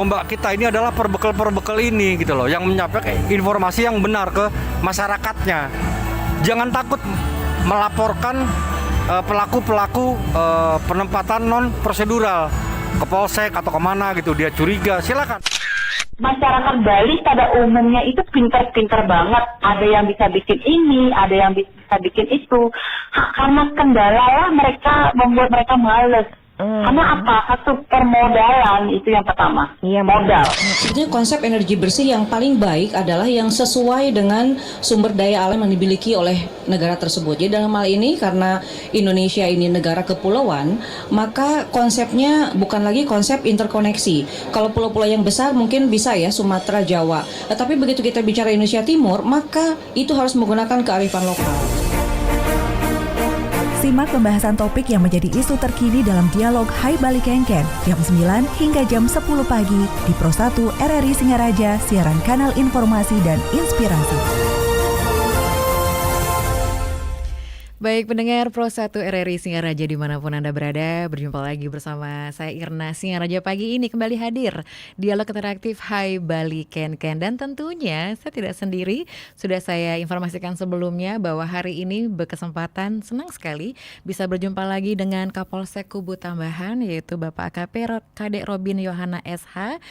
tombak kita ini adalah perbekal ini gitu loh, yang menyampaikan informasi yang benar ke masyarakatnya. Jangan takut melaporkan pelaku-pelaku penempatan non prosedural ke polsek atau kemana gitu, dia curiga, silakan. Masyarakat Bali pada umumnya itu pintar-pintar banget. Ada yang bisa bikin ini, ada yang bisa bikin itu. Karena kendala lah mereka membuat mereka males. Karena apa? Satu permodalan itu yang pertama. Iya, modal. Sebetulnya konsep energi bersih yang paling baik adalah yang sesuai dengan sumber daya alam yang dimiliki oleh negara tersebut. Jadi dalam hal ini karena Indonesia ini negara kepulauan, maka konsepnya bukan lagi konsep interkoneksi. Kalau pulau-pulau yang besar mungkin bisa ya Sumatera, Jawa. Tetapi begitu kita bicara Indonesia Timur, maka itu harus menggunakan kearifan lokal. Simak pembahasan topik yang menjadi isu terkini dalam dialog Hai Bali Kengken jam 9 hingga jam 10 pagi di Pro 1 RRI Singaraja, siaran kanal informasi dan inspirasi. Baik pendengar Pro 1 RRI Singaraja dimanapun Anda berada, berjumpa lagi bersama saya Irna. Singaraja pagi ini kembali hadir dialog interaktif Hai Bali Ken-Ken. Dan tentunya saya tidak sendiri, sudah saya informasikan sebelumnya bahwa hari ini berkesempatan senang sekali bisa berjumpa lagi dengan Kapolsek Kubu Tambahan, yaitu Bapak AKP Kadek Robin Yohana SH,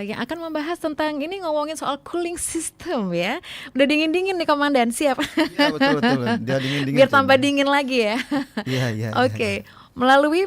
yang akan membahas tentang ini, ngomongin soal cooling system ya. Udah dingin-dingin nih Komandan, siap? Iya betul. Dia dingin-dingin. Biar tambah dingin lagi ya. Iya. Oke. Melalui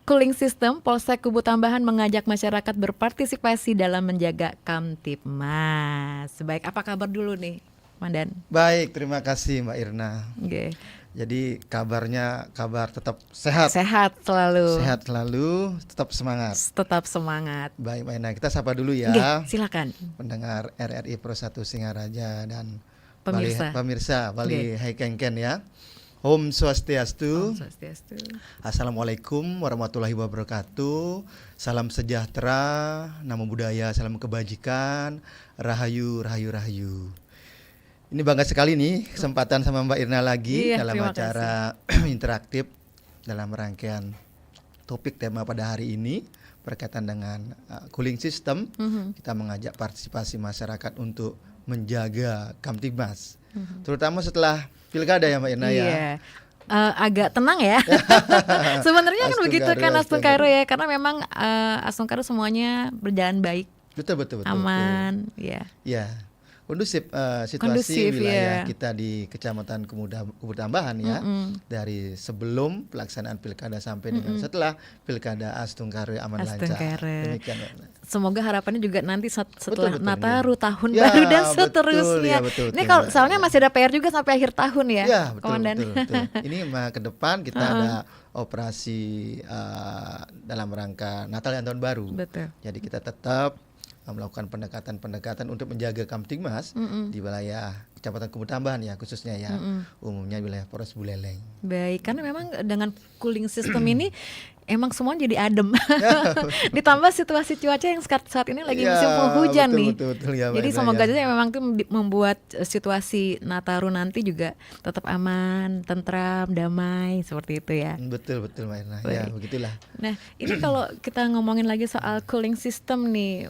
cooling system, Polsek Kubu Tambahan mengajak masyarakat berpartisipasi dalam menjaga Kamtibmas. Baik, apa kabar dulu nih, Mandan? Baik, terima kasih Mbak Irna. Oke. Jadi kabarnya kabar tetap sehat. Sehat selalu. Sehat selalu, tetap semangat. Tetap semangat. Baik Mbak Irna, kita sapa dulu ya. Oke, silakan. Pendengar RRI Pro 1 Singaraja dan Pemirsa Bali Hai Kengken ya. Om Swastiastu. Assalamualaikum warahmatullahi wabarakatuh. Salam sejahtera, namo buddhaya, salam kebajikan, rahayu. Ini bangga sekali nih kesempatan sama Mbak Irna lagi dalam acara interaktif dalam rangkaian topik tema pada hari ini berkaitan dengan cooling system. Kita mengajak partisipasi masyarakat untuk menjaga Kamtibmas, terutama setelah pilkada ya Mbak Irna ya. Agak tenang ya. Sebenarnya kan begitu kan Astungkaro ya, karena memang Astungkaro semuanya berjalan baik. Betul. Aman, ya. Ya. Kondusif situasi wilayah kita di Kecamatan Kubu Tambahan ya, dari sebelum pelaksanaan pilkada sampai dengan setelah pilkada Astungkaro aman lancar. Demikian. Semoga harapannya juga nanti setelah betul, Nataru tahun baru dan seterusnya. Betul, ini kalau soalnya masih ada PR juga sampai akhir tahun ya, Komandan. Betul. Ini ke depan kita ada operasi dalam rangka Natal dan Tahun Baru. Betul. Jadi kita tetap melakukan pendekatan untuk menjaga Kamtibmas di wilayah Kecamatan Kubu Tambahan ya, khususnya ya, umumnya wilayah Polres Buleleng. Baik, karena memang dengan cooling system ini emang semua jadi adem. Ditambah situasi cuaca yang saat ini lagi musim penghujan nih. Betul, ya, jadi semoga aja memang itu membuat situasi Nataru nanti juga tetap aman, tentram, damai seperti itu ya. Betul Mbak Irna. Ya, begitulah. Nah, ini kalau kita ngomongin lagi soal cooling system nih,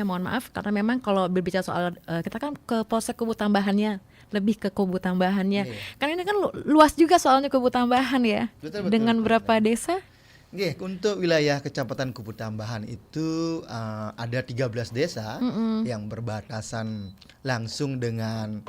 mohon maaf karena memang kalau berbicara soal kita kan ke Polsek Kubu Tambahannya, lebih ke Kubu Tambahannya. Kan ini kan luas juga soalnya Kubu Tambahan ya. Betul, dengan berapa desa? Untuk wilayah Kecamatan Kubu Tambahan itu ada 13 desa yang berbatasan langsung dengan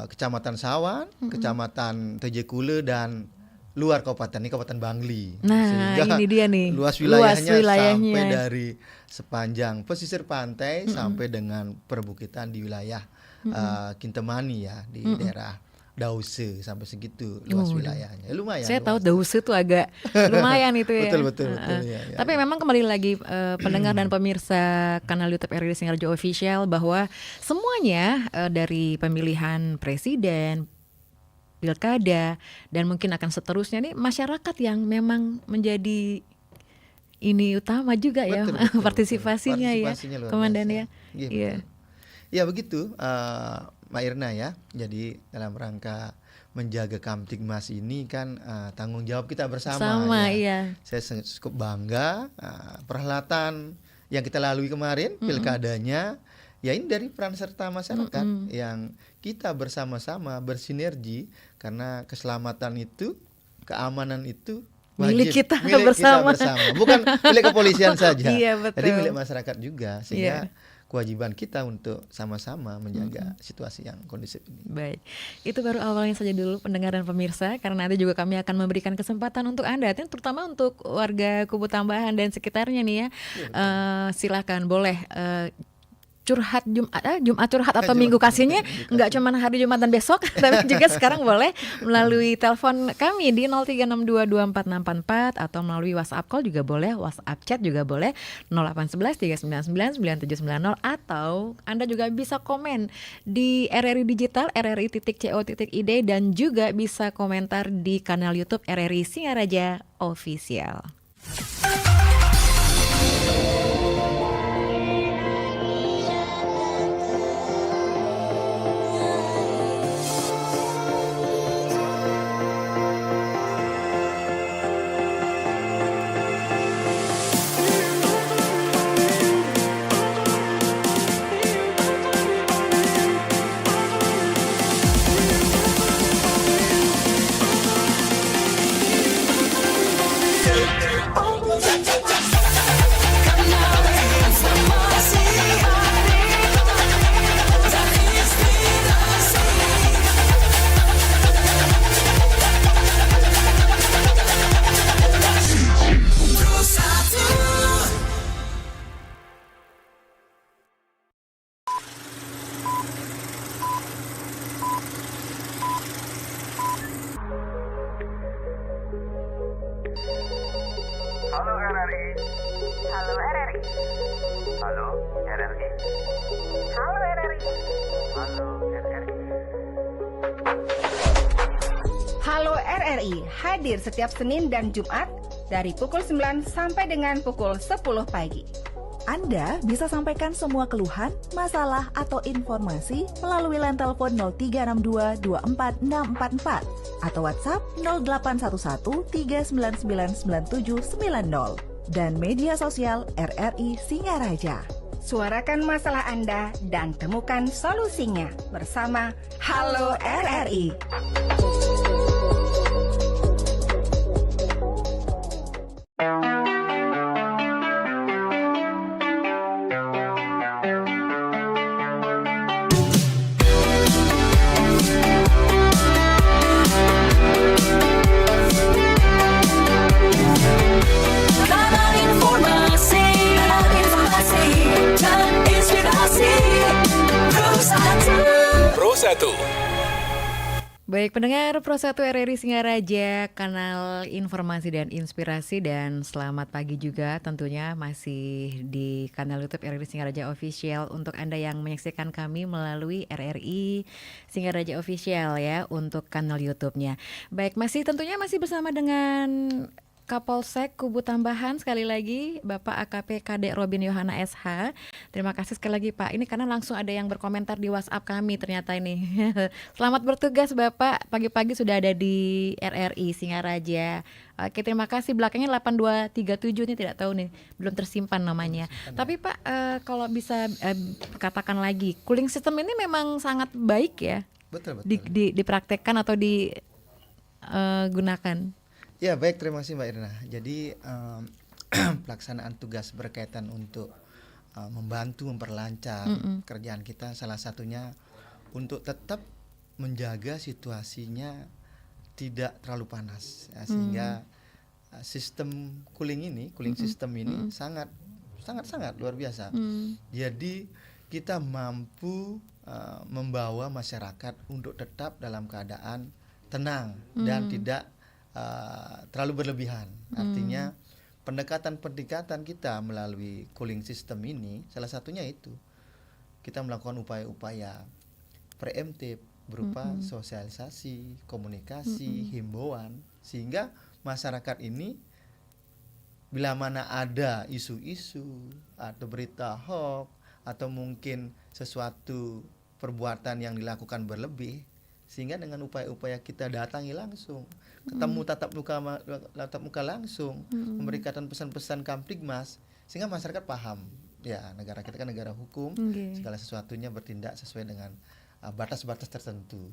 Kecamatan Sawan, Kecamatan Tejekule dan luar kabupaten, ini Kabupaten Bangli. Nah, sehingga ini dia nih. Luas wilayahnya sampai dari sepanjang pesisir pantai sampai dengan perbukitan di wilayah Kintamani ya, di daerah Dause, sampai segitu luas wilayahnya. Lumayan. Saya tahu Dause tuh agak lumayan itu ya. Betul. Ya. Tapi memang kembali lagi pendengar dan pemirsa kanal YouTube RRI Singaraja Official bahwa semuanya dari pemilihan presiden, pilkada, dan mungkin akan seterusnya nih masyarakat yang memang menjadi ini utama juga ya, partisipasinya ya, Komandan ya. Iya. Ya begitu Mbak Irna ya. Jadi dalam rangka menjaga Kamtibmas ini kan tanggung jawab kita bersama. Sama, ya. iya. Saya cukup bangga perhelatan yang kita lalui kemarin, pilkadanya, ya ini dari peran serta masyarakat yang kita bersama-sama bersinergi, karena keselamatan itu, keamanan itu Milik wajib kita milik bersama. kita bersama, bukan milik kepolisian saja, Iya, betul. jadi milik masyarakat juga, sehingga Iya. kewajiban kita untuk sama-sama menjaga situasi yang kondusif ini. Baik, itu baru awalnya saja dulu pendengar dan pemirsa, karena nanti juga kami akan memberikan kesempatan untuk Anda, terutama untuk warga Kubu Tambahan dan sekitarnya nih ya. Silakan boleh curhat Jumat curhat atau Jumat Minggu curhat, kasihnya Minggu nggak kasih. cuma hari Jumat dan besok, tapi juga sekarang boleh melalui telepon kami di 03622464 atau melalui WhatsApp call juga boleh, WhatsApp chat juga boleh 0811 399 9790, atau Anda juga bisa komen di RRI Digital rri.co.id dan juga bisa komentar di kanal YouTube RRI Singaraja Official. Halo RRI. Halo RRI. Halo RRI. Halo RRI. Halo RRI. Halo RRI hadir setiap Senin dan Jumat dari pukul 9 sampai dengan pukul 10 pagi. Anda bisa sampaikan semua keluhan, masalah, atau informasi melalui line telepon 0362 24644 atau WhatsApp 0811 399 9790 dan media sosial RRI Singaraja. Suarakan masalah Anda dan temukan solusinya bersama Halo RRI. Kanal informasi dan inspirasi Pro 1. Baik pendengar Pro 1 RRI Singaraja, kanal informasi dan inspirasi, dan selamat pagi juga tentunya masih di kanal YouTube RRI Singaraja Official untuk Anda yang menyaksikan kami melalui RRI Singaraja Official ya untuk kanal YouTube-nya. Baik, masih bersama dengan Kapolsek Kubu Tambahan sekali lagi Bapak AKP Kadek Robin Yohana SH. Terima kasih sekali lagi Pak. Ini karena langsung ada yang berkomentar di WhatsApp kami ternyata ini. Selamat bertugas Bapak. Pagi-pagi sudah ada di RRI Singaraja. Oke, terima kasih. Belakangnya 8237 nih, tidak tahu nih, belum tersimpan namanya. Tapi Pak, kalau bisa katakan lagi, cooling system ini memang sangat baik ya. Betul. Dipraktekkan atau digunakan. Ya baik, terima kasih Mbak Irna. Jadi pelaksanaan tugas berkaitan untuk membantu memperlancar kerjaan kita, salah satunya untuk tetap menjaga situasinya tidak terlalu panas ya, sehingga sistem cooling system ini sangat luar biasa. Jadi kita mampu membawa masyarakat untuk tetap dalam keadaan tenang dan tidak terlalu berlebihan. Artinya pendekatan kita melalui cooling system ini salah satunya itu kita melakukan upaya-upaya preemptif berupa sosialisasi, komunikasi, himbauan, sehingga masyarakat ini bila mana ada isu-isu atau berita hoax atau mungkin sesuatu perbuatan yang dilakukan berlebih, Sehingga dengan upaya-upaya kita datangi langsung, ketemu tatap muka langsung, memberikan pesan-pesan Kamtibmas, sehingga masyarakat paham. Ya, negara kita kan negara hukum, segala sesuatunya bertindak sesuai dengan batas-batas tertentu.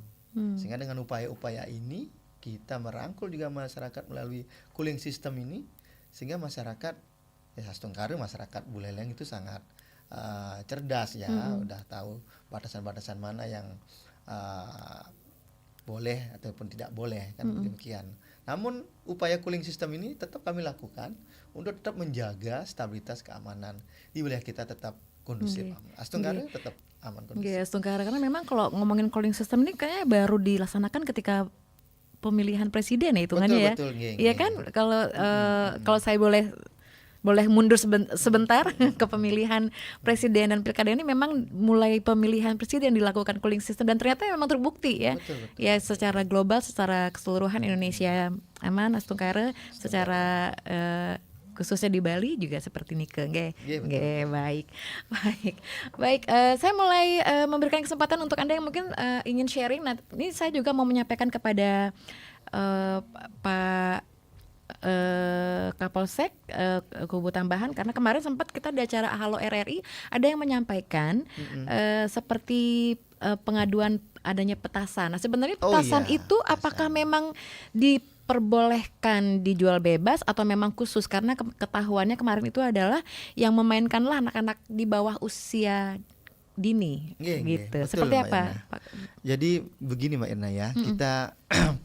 Sehingga dengan upaya-upaya ini kita merangkul juga masyarakat melalui cooling system ini, sehingga masyarakat Astungkare, masyarakat Buleleng itu sangat cerdas ya, udah tahu batasan-batasan mana yang boleh ataupun tidak boleh kan demikian. Namun upaya cooling system ini tetap kami lakukan untuk tetap menjaga stabilitas keamanan di wilayah kita tetap kondusif. Astungkare tetap aman kondusif. Astungkare, karena memang kalau ngomongin cooling system ini kayaknya baru dilaksanakan ketika pemilihan presiden ya hitungannya. Betul, Iya kan, kalau saya boleh mundur sebentar ke pemilihan presiden dan pilkada ini, memang mulai pemilihan presiden dilakukan cooling system dan ternyata memang terbukti ya. Betul. Ya, secara global, secara keseluruhan Indonesia aman. Astungkare secara khususnya di Bali juga seperti Nike. Baik. Saya mulai memberikan kesempatan untuk Anda yang mungkin ingin sharing. Nah, ini saya juga mau menyampaikan kepada Pak Kapolsek Kubu Tambahan, karena kemarin sempat kita di acara Halo RRI ada yang menyampaikan seperti pengaduan adanya petasan. Nah, sebenarnya petasan itu apakah memang diperbolehkan dijual bebas atau memang khusus, karena ketahuannya kemarin itu adalah yang memainkanlah anak-anak di bawah usia dini gitu. Betul, seperti Mbak apa, Irna. Pak? Jadi begini Mbak Irna ya, kita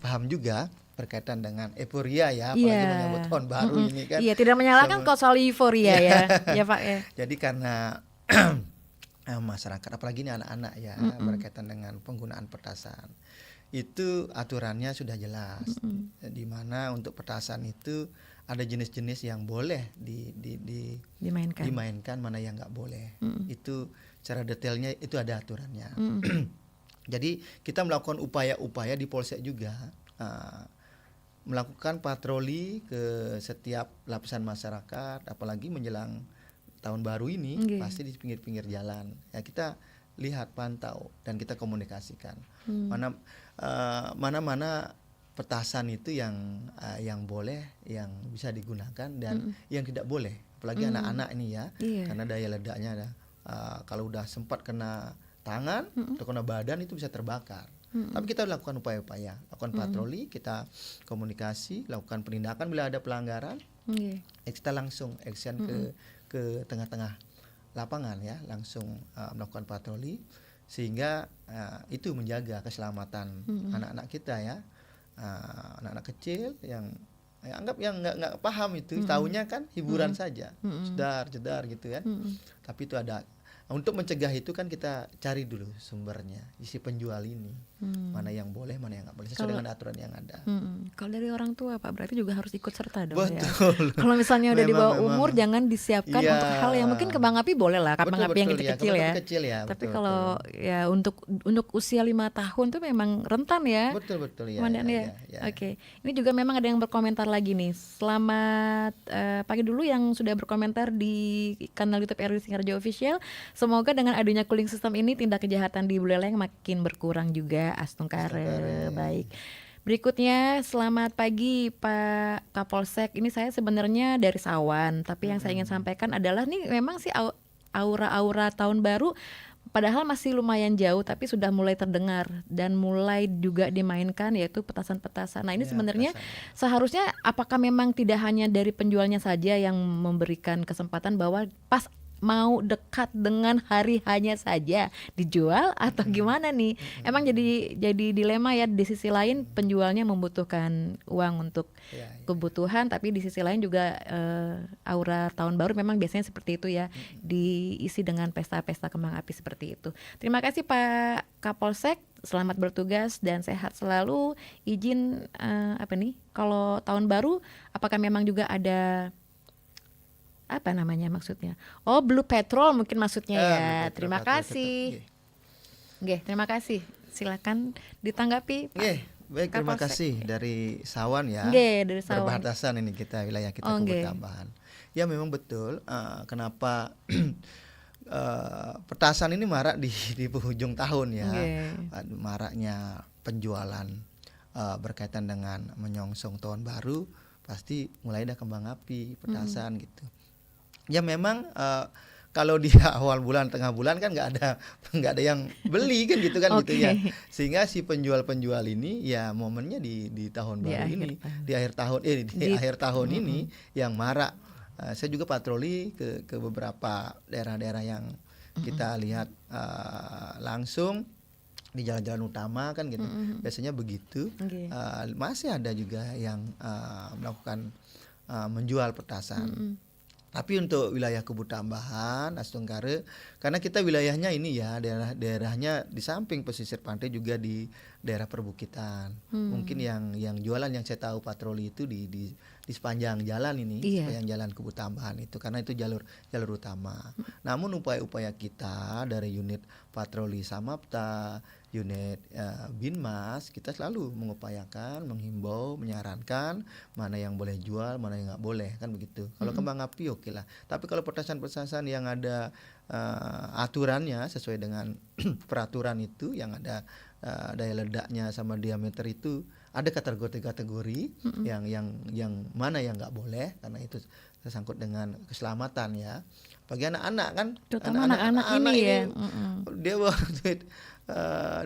paham juga berkaitan dengan euforia ya, apalagi menyambut tahun baru ini kan. Iya, tidak menyalahkan kok soal euforia ya. Ya Pak ya. Jadi karena masyarakat, apalagi ini anak-anak ya, berkaitan dengan penggunaan petasan, itu aturannya sudah jelas. Di mana untuk petasan itu ada jenis-jenis yang boleh dimainkan, mana yang nggak boleh. Itu secara detailnya itu ada aturannya. Jadi kita melakukan upaya-upaya di Polsek juga, melakukan patroli ke setiap lapisan masyarakat, apalagi menjelang tahun baru ini pasti di pinggir-pinggir jalan ya, kita lihat, pantau, dan kita komunikasikan mana petasan itu yang boleh, yang bisa digunakan, dan yang tidak boleh, apalagi anak-anak ini ya, karena daya ledaknya ada, kalau udah sempat kena tangan atau kena badan itu bisa terbakar. Tapi kita lakukan upaya-upaya, lakukan patroli, kita komunikasi, lakukan penindakan bila ada pelanggaran. Kita langsung action ke tengah-tengah lapangan ya, langsung melakukan patroli, sehingga itu menjaga keselamatan anak-anak kita ya, anak-anak kecil yang anggap yang nggak paham itu, tahunya kan hiburan saja, jedar gitu kan. Tapi itu ada. Untuk mencegah itu kan kita cari dulu sumbernya, isi penjual ini, mana yang boleh, mana yang nggak boleh, sesuai dengan aturan yang ada. Kalau dari orang tua Pak, berarti juga harus ikut serta dong. Betul. Ya. Kalau misalnya udah di bawah umur, jangan disiapkan untuk hal yang mungkin kembang api boleh lah, kembang api yang kecil-kecil ya. Tapi kalau ya untuk usia 5 tahun tuh memang rentan ya. Betul ya. Oke. Ini juga memang ada yang berkomentar lagi nih. Selamat pagi dulu yang sudah berkomentar di kanal YouTube RRI Singaraja Official. Semoga dengan adanya cooling system ini tindak kejahatan di Buleleng makin berkurang juga, Astungkare. Baik. Berikutnya, selamat pagi Pak Kapolsek. Ini saya sebenarnya dari Sawan, tapi yang saya ingin sampaikan adalah nih memang sih aura-aura tahun baru padahal masih lumayan jauh, tapi sudah mulai terdengar dan mulai juga dimainkan, yaitu petasan-petasan. Nah ini sebenarnya seharusnya apakah memang tidak hanya dari penjualnya saja yang memberikan kesempatan bahwa pas mau dekat dengan hari hanya saja dijual atau gimana nih? Emang jadi dilema ya. Di sisi lain penjualnya membutuhkan uang untuk kebutuhan, tapi di sisi lain juga aura tahun baru memang biasanya seperti itu ya, diisi dengan pesta-pesta kembang api seperti itu. Terima kasih Pak Kapolsek, selamat bertugas dan sehat selalu. Izin kalau tahun baru apakah memang juga ada apa namanya maksudnya? Oh, Blue Petrol mungkin maksudnya ya. Terima kasih. Terima kasih. Silakan ditanggapi. Baik, terima kasih dari Sawan ya. Dari Sawan. Perbatasan ini kita, wilayah kita Kubu Tambahan. Ya memang betul. Kenapa petasan ini marak di penghujung tahun ya. Maraknya penjualan berkaitan dengan menyongsong tahun baru, pasti mulai dah kembang api, petasan gitu. Ya memang kalau di awal bulan, tengah bulan kan nggak ada yang beli kan gitu kan gitu ya. Sehingga si penjual-penjual ini ya momennya di tahun baru ini, di akhir tahun ini yang marak. Saya juga patroli ke beberapa daerah-daerah yang kita lihat langsung di jalan-jalan utama kan gitu. Biasanya begitu. Masih ada juga yang melakukan menjual petasan. Tapi untuk wilayah Kubu Tambahan, Astunggara, karena kita wilayahnya ini ya daerahnya di samping pesisir pantai juga di daerah perbukitan. Mungkin yang jualan yang saya tahu patroli itu di sepanjang jalan ini, sepanjang jalan Kubu Tambahan itu, karena itu jalur utama. Namun upaya-upaya kita dari unit patroli Samapta, unit Binmas, kita selalu mengupayakan, menghimbau, menyarankan mana yang boleh jual, mana yang nggak boleh, kan begitu. Kalau kembang api oke lah. Tapi kalau petasan-petasan yang ada aturannya sesuai dengan peraturan itu, yang ada daya ledaknya sama diameter itu, ada kategori yang mana yang nggak boleh, karena itu tersangkut dengan keselamatan ya. Bagi anak-anak kan, terutama anak-anak ini ya, dia bawa duit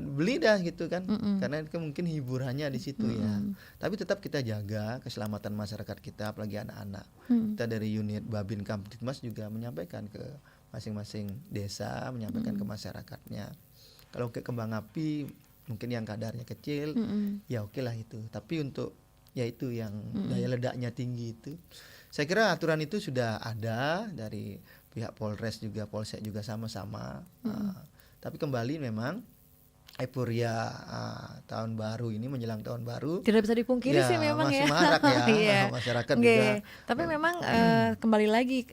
beli dah gitu kan, karena mungkin hiburannya di situ ya. Tapi tetap kita jaga keselamatan masyarakat kita, apalagi anak-anak. Kita dari unit Babin Kamtibmas juga menyampaikan ke masing-masing desa, menyampaikan ke masyarakatnya. Kalau ke kembang api mungkin yang kadarnya kecil, ya oke lah itu. Tapi untuk ya itu yang daya ledaknya tinggi itu, saya kira aturan itu sudah ada dari pihak Polres juga, Polsek juga sama-sama. Tapi kembali memang euforia tahun baru ini, menjelang tahun baru tidak bisa dipungkiri sih memang masih ya. marak ya masyarakat juga. Tapi memang kembali lagi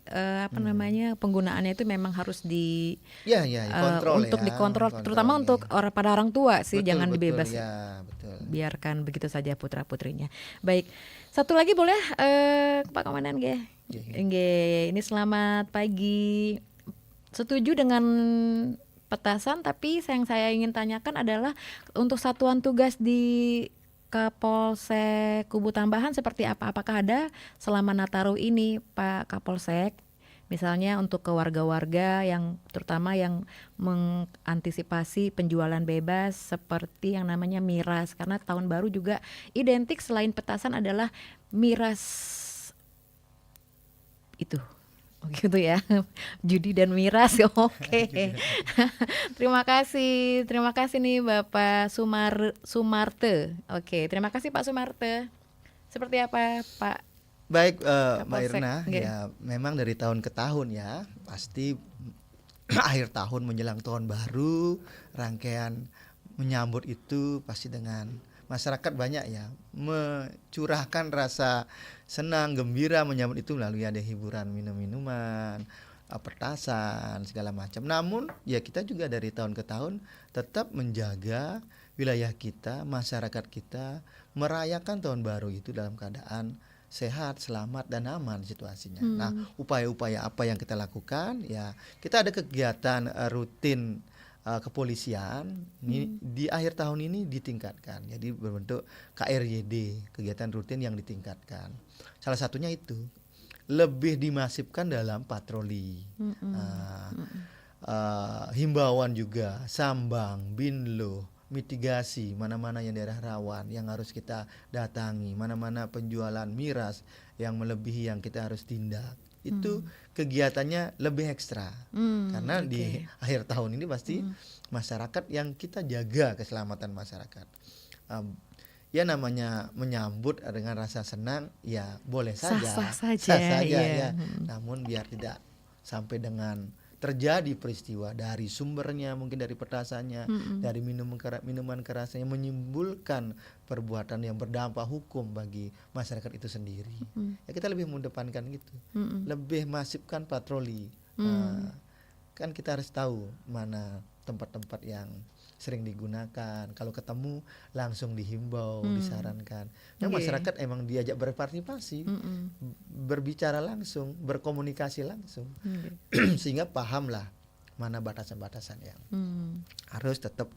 penggunaannya itu memang harus dikontrol untuk dikontrol, terutama untuk pada orang tua sih, jangan dibebas. Betul. Biarkan begitu saja putra-putrinya. Baik. Satu lagi boleh Pak Komandan ini selamat pagi. Setuju dengan petasan, tapi yang saya ingin tanyakan adalah untuk satuan tugas di Kapolsek Kubu Tambahan seperti apa? Apakah ada selama Nataru ini Pak Kapolsek? Misalnya untuk ke warga-warga yang terutama yang mengantisipasi penjualan bebas seperti yang namanya miras, karena tahun baru juga identik selain petasan adalah miras itu. Gitu ya, judi dan miras. Oke. Terima kasih nih Bapak Sumarte. Oke, terima kasih Pak Sumarte. Seperti apa Pak? Baik Mbak Irna, ya memang dari tahun ke tahun ya, pasti akhir tahun menjelang tahun baru, rangkaian menyambut itu pasti dengan masyarakat banyak ya mencurahkan rasa senang, gembira menyambut itu melalui ada hiburan, minum-minuman, petasan, segala macam. Namun ya kita juga dari tahun ke tahun tetap menjaga wilayah kita, masyarakat kita merayakan tahun baru itu dalam keadaan sehat, selamat, dan aman situasinya. Nah, upaya-upaya apa yang kita lakukan? Ya, kita ada kegiatan rutin kepolisian ini di akhir tahun ini ditingkatkan, jadi berbentuk KRYD, kegiatan rutin yang ditingkatkan. Salah satunya itu lebih dimasifkan dalam patroli, himbauan juga, sambang, binlo, mitigasi mana-mana yang daerah rawan yang harus kita datangi, mana-mana penjualan miras yang melebihi yang kita harus tindak. Itu kegiatannya lebih ekstra karena di akhir tahun ini pasti masyarakat yang kita jaga keselamatan masyarakat. Ya namanya menyambut dengan rasa senang ya boleh saja, sah saja ya. Namun biar tidak sampai dengan terjadi peristiwa dari sumbernya, mungkin dari petasannya, dari minuman kerasnya yang menimbulkan perbuatan yang berdampak hukum bagi masyarakat itu sendiri. Ya kita lebih mengedepankan gitu, lebih masifkan patroli. Kan kita harus tahu mana tempat-tempat yang sering digunakan. Kalau ketemu langsung dihimbau, disarankan. Yang masyarakat emang diajak berpartisipasi, berbicara langsung, berkomunikasi langsung, sehingga pahamlah mana batasan-batasan yang harus tetap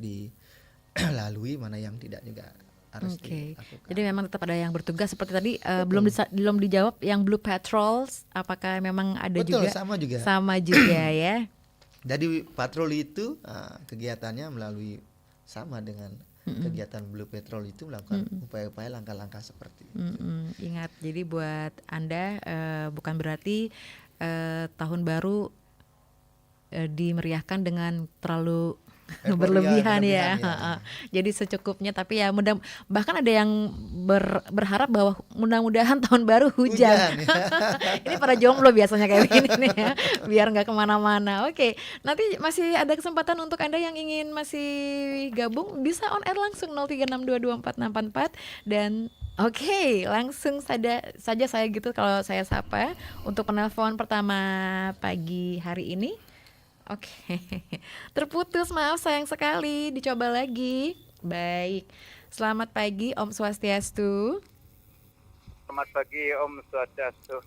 lalui, mana yang tidak juga harus Oke. dilakukan. Jadi memang tetap ada yang bertugas seperti tadi belum dijawab yang Blue Patrols apakah memang ada Betul, juga? sama juga. Sama juga ya. Jadi patroli itu kegiatannya melalui sama dengan kegiatan Blue Patrol itu melakukan upaya-upaya langkah-langkah seperti itu. Ingat, jadi buat Anda bukan berarti tahun baru dimeriahkan dengan terlalu berlebihan ya. Jadi secukupnya, tapi ya bahkan ada yang berharap bahwa mudah-mudahan tahun baru hujan. Ini para jomblo biasanya kayak gini nih ya, biar nggak kemana-mana. Oke, nanti masih ada kesempatan untuk Anda yang ingin masih gabung bisa on air langsung 03622464 dan oke, langsung saja saya gitu kalau saya sapa untuk penelpon pertama pagi hari ini. Oke, terputus, maaf sayang sekali, dicoba lagi. Baik, selamat pagi Om Swastiastu. Selamat pagi Om Swastiastu.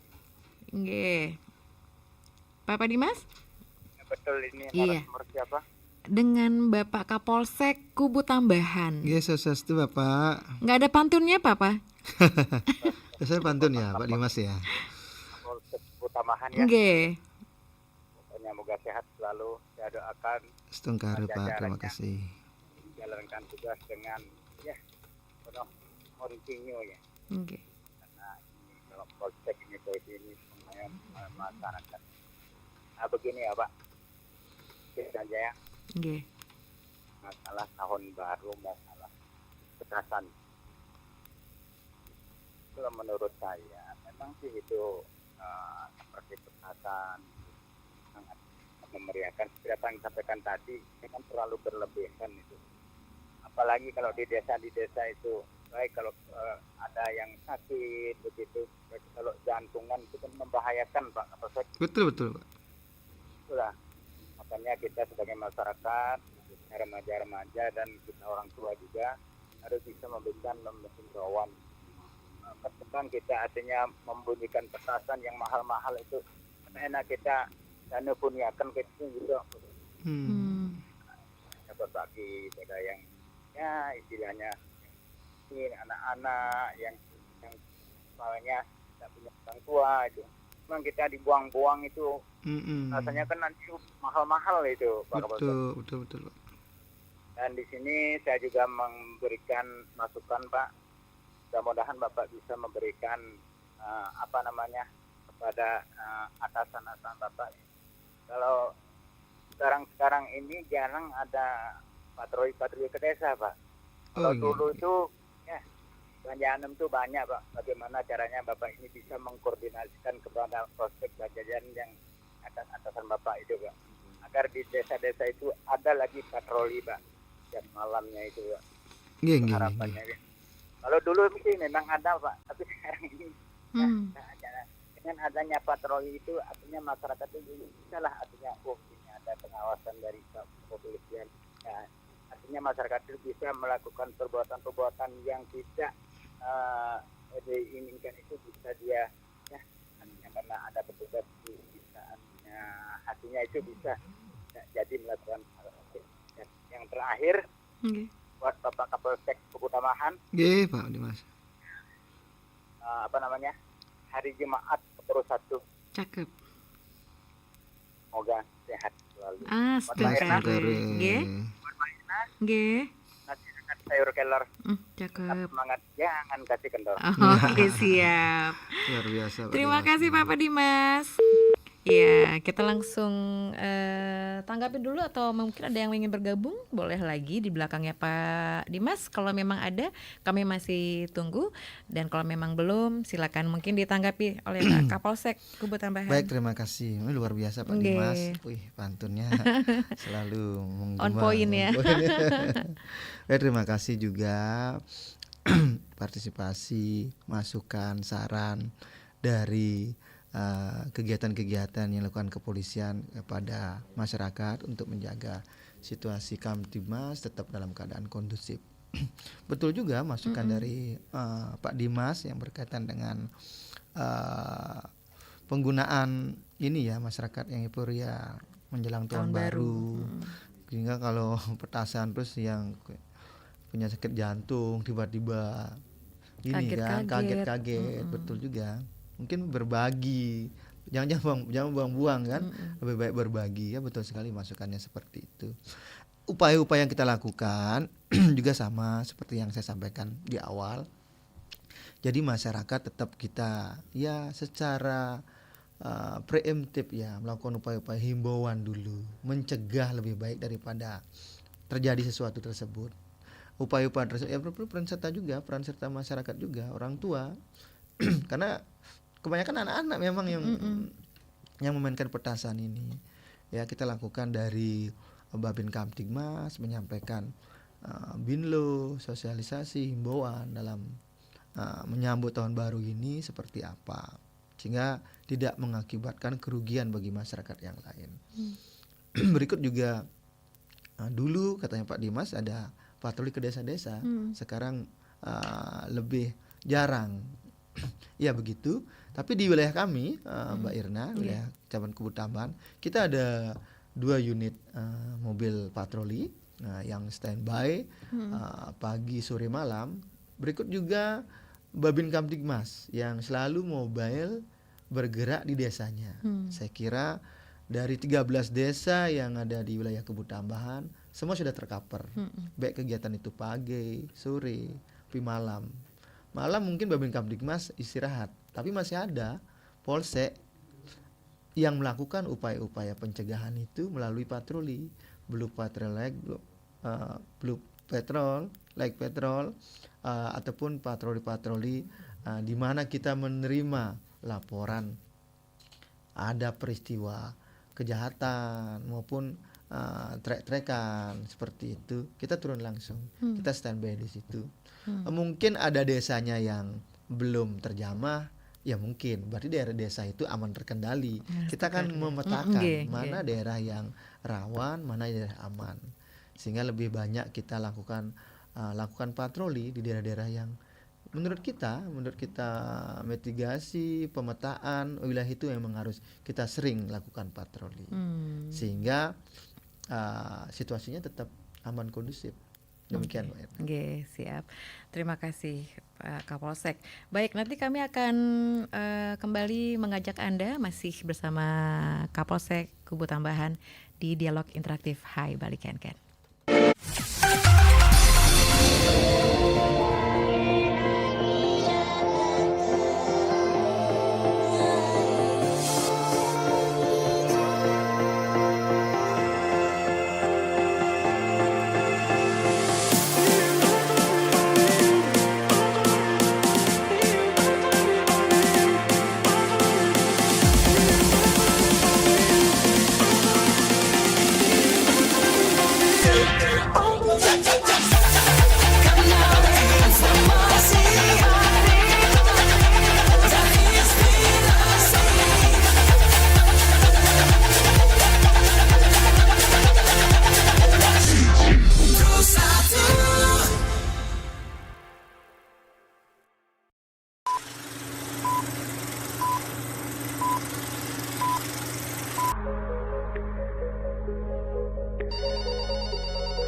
Nggih. Bapak Dimas? Betul, ini Iya. narasumber siapa? Dengan Bapak Kapolsek Kubu Tambahan. Yes, Swastiastu Bapak. Nggak ada pantunnya Pak? Saya pantun ya Pak Dimas ya. Polsek Utamahan ya. Nggih. Pokoknya moga sehat selalu. Saya doakan Setengkara Pak, terima kasih. jalankan tugas dengan ya penuh continue ya. Nggih. Karena ini kalau Polsek ini ini lumayan masyarakat. Nah begini ya Pak, saja ya. Nggih. Masalah tahun baru, masalah kekerasan. Kalau menurut saya memang sih itu seperti kekerasan sangat memeriahkan. Seperti apa yang disampaikan tadi, memang terlalu berlebihan itu. Apalagi kalau di desa itu, baik kalau ada yang sakit begitu, baik kalau jantungan itu kan membahayakan Pak Kapolsek. Betul Pak. Itulah makanya kita sebagai masyarakat, remaja-remaja dan kita orang tua juga harus bisa memberikan himbauan. Ketimbang kita artinya membunyikan petasan yang mahal-mahal itu, enak kita dan punyakan gitu. Ya, berbagi pada yang ya istilahnya ini anak-anak yang soalnya tidak punya orang tua itu. Memang kita dibuang-buang itu rasanya kan nanti mahal-mahal itu Pak Kapolsek. Betul Pak. Dan di sini saya juga memberikan masukan Pak. Mudah-mudahan Bapak bisa memberikan kepada atasan-atasan Bapak. Kalau sekarang ini jarang ada patroli ke desa Pak. Kalau dulu itu ya Banjanem itu banyak Pak. Bagaimana caranya Bapak ini bisa mengkoordinasikan kepada prospek jajaran yang atasan Bapak itu Pak. Agar di desa-desa itu ada lagi patroli Pak. Jam malamnya itu Pak. Harapannya. Kalau dulu sih memang ada Pak, tapi sekarang ini dengan adanya patroli itu artinya masyarakat itu bisa lah artinya ini ada pengawasan dari kepolisian. Ya, artinya masyarakat itu bisa melakukan perbuatan-perbuatan yang tidak diinginkan itu bisa dia ya artinya karena ada petugas bisa artinya itu bisa jadi melakukan yang terakhir. Buat Bapak Kapolsek Kubu Tambahan. Nggih, Pak Dimas. Hari Jumat terus 1. Cakep. Semoga sehat selalu. Astaga. Nggih. Nggih. Nasi dekat sayur keler. Cakep. Semangat, jangan kasih kendor. Oke, siap. Luar biasa Pak. Terima Dimas. kasih Bapak Dimas. Ya, kita langsung tanggapi dulu atau mungkin ada yang ingin bergabung, boleh lagi di belakangnya Pak Dimas. Kalau memang ada, kami masih tunggu. Dan kalau memang belum, silakan mungkin ditanggapi oleh Pak Kapolsek Kubu Tambahan. Baik, terima kasih. Ini luar biasa Pak Dimas. Wih, pantunnya selalu menggema. On point ya. Terima kasih juga partisipasi, masukan, saran dari kegiatan-kegiatan yang dilakukan kepolisian kepada masyarakat untuk menjaga situasi Kamtibmas tetap dalam keadaan kondusif. Betul juga masukan dari Pak Dimas yang berkaitan dengan penggunaan ini ya masyarakat yang menjelang tahun baru. Sehingga kalau petasan terus yang punya sakit jantung tiba-tiba gini kan, kaget-kaget, betul juga. Mungkin berbagi, jangan buang-buang kan, lebih baik berbagi, ya betul sekali masukannya seperti itu. Upaya-upaya yang kita lakukan juga sama seperti yang saya sampaikan di awal. Jadi masyarakat tetap kita ya secara preemptif ya melakukan upaya-upaya himbauan dulu, mencegah lebih baik daripada terjadi sesuatu tersebut. Upaya-upaya tersebut ya peran serta masyarakat juga, orang tua. Karena kebanyakan anak-anak memang yang memainkan petasan ini. Ya kita lakukan dari Babin Kamtibmas menyampaikan binlo, sosialisasi, himbauan dalam menyambut tahun baru ini seperti apa, sehingga tidak mengakibatkan kerugian bagi masyarakat yang lain. Berikut juga dulu katanya Pak Dimas ada patroli ke desa-desa, sekarang lebih jarang. Ya begitu. Tapi di wilayah kami, Mbak Irna, wilayah Kecamatan Kubu Tambahan, kita ada 2 unit mobil patroli yang standby pagi, sore, malam. Berikut juga Babin Kamtibmas yang selalu mobile bergerak di desanya. Saya kira dari 13 desa yang ada di wilayah Kubu Tambahan semua sudah tercover. Baik kegiatan itu pagi, sore, tapi malam. Malam mungkin Babin Kamtibmas istirahat, tapi masih ada polsek yang melakukan upaya-upaya pencegahan itu melalui patroli, blue patrol, like patrol, ataupun patroli-patroli di mana kita menerima laporan ada peristiwa kejahatan maupun trek-trekan seperti itu, kita turun langsung, kita standby di situ. Mungkin ada desanya yang belum terjamah, ya mungkin berarti daerah desa itu aman terkendali. Kita kan memetakan mana daerah yang rawan, mana daerah aman, sehingga lebih banyak kita lakukan patroli di daerah-daerah yang menurut kita mitigasi pemetaan wilayah itu memang harus kita sering lakukan patroli, sehingga situasinya tetap aman kondusif. Demikian Mbak Irna. Oke, siap. Terima kasih Pak Kapolsek. Baik, nanti kami akan kembali mengajak Anda masih bersama Kapolsek Kubu Tambahan di Dialog Interaktif Hai Bali Ken-Ken.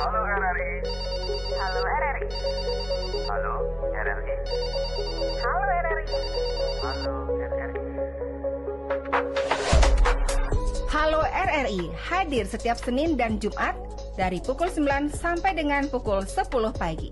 Halo RRI. Halo RRI. Halo RRI. Halo RRI. Halo RRI. Halo RRI hadir setiap Senin dan Jumat dari pukul 9 sampai dengan pukul 10 pagi.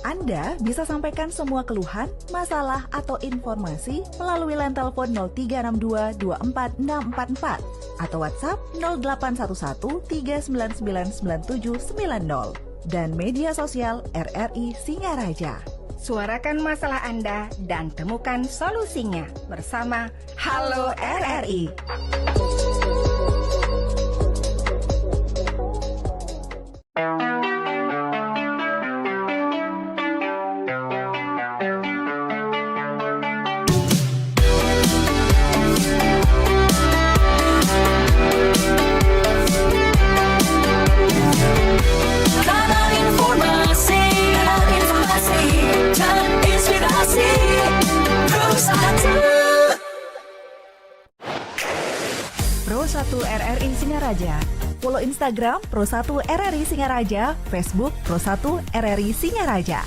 Anda bisa sampaikan semua keluhan, masalah, atau informasi melalui line telepon 0362 24644 atau WhatsApp 0811 399 9790 dan media sosial RRI Singaraja. Suarakan masalah Anda dan temukan solusinya bersama Halo RRI. Kanal informasi dan inspirasi Pro 1 Pro 1 RRI Singaraja Follow Instagram Pro1 RRI Singaraja, Facebook Pro1 RRI Singaraja.